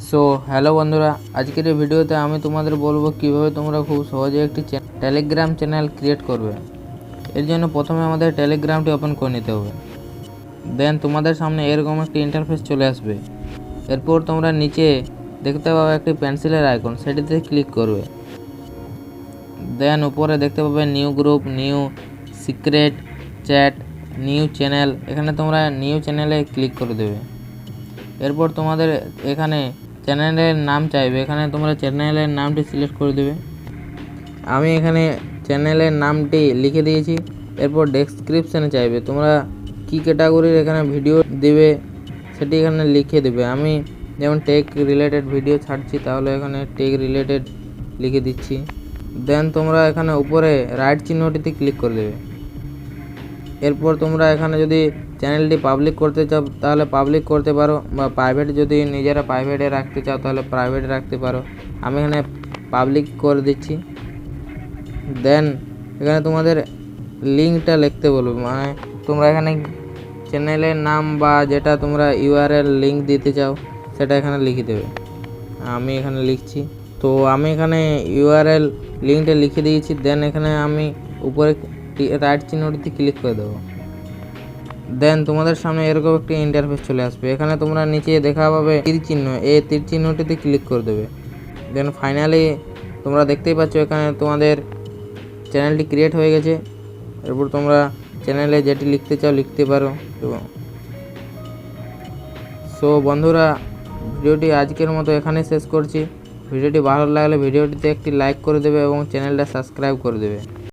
So hello বন্ধুরা, আজকের এই ভিডিওতে আমি তোমাদের বলবো কিভাবে তোমরা খুব সহজে একটি টেলিগ্রাম চ্যানেল ক্রিয়েট করবে। এর জন্য প্রথমে আমাদের টেলিগ্রামটি ওপেন করে নিতে হবে। দেন তোমাদের সামনে এরকম একটি ইন্টারফেস চলে আসবে। এরপর তোমরা নিচে দেখতে পাবে একটি পেন্সিলের আইকন, সেটিতে ক্লিক করবে। দেন উপরে দেখতে পাবে new group, new secret chat, new channel. এখানে তোমরা নিউ চ্যানেলে ক্লিক করে দেবে। এরপর তোমাদের এখানে চ্যানেলের নাম চাইবে, এখানে তোমরা চ্যানেলের নামটি সিলেক্ট করে দেবে। আমি এখানে চ্যানেলের নামটি লিখে দিয়েছি। এরপর ডেসক্রিপশানে চাইবে তোমরা কী ক্যাটাগরির এখানে ভিডিও দেবে সেটি এখানে লিখে দেবে। আমি যেমন টেক রিলেটেড ভিডিও ছাড়ছি, তাহলে এখানে টেক রিলেটেড লিখে দিচ্ছি। দেন তোমরা এখানে উপরে রাইট চিহ্নটিতে ক্লিক করে দেবে। এরপর তোমরা এখানে যদি চ্যানেলটি পাবলিক করতে চাও তাহলে পাবলিক করতে পারো, বা প্রাইভেট যদি নিজেরা প্রাইভেটে রাখতে চাও তাহলে প্রাইভেটে রাখতে পারো। আমি এখানে পাবলিক করে দিচ্ছি। দেন এখানে তোমাদের লিঙ্কটা লিখতে বলবে, মানে তোমরা এখানে চ্যানেলের নাম বা যেটা তোমরা ইউআরএল লিঙ্ক দিতে চাও সেটা এখানে লিখে দেবে। আমি এখানে লিখছি। তো আমি এখানে ইউআরএল লিঙ্কটা লিখে দিয়েছি। দেন এখানে আমি উপরে রাইট চিহ্নটিতে ক্লিক করে দেবো। দেন তোমাদের সামনে এরকম একটি ইন্টারফেস চলে আসবে। এখানে তোমরা নিচে দেখা পাবে তীর চিহ্ন, এই তীর চিহ্নটিতে ক্লিক করে দেবে। দেন ফাইনালি তোমরা দেখতেই পাচ্ছ এখানে তোমাদের চ্যানেলটি ক্রিয়েট হয়ে গেছে। এরপর তোমরা চ্যানেলে যেটি লিখতে চাও লিখতে পারো। এবং সো বন্ধুরা, ভিডিওটি আজকের মতো এখানে শেষ করছি। ভিডিওটি ভালো লাগলে ভিডিওটিতে একটি লাইক করে দেবে এবং চ্যানেলটা সাবস্ক্রাইব করে দেবে।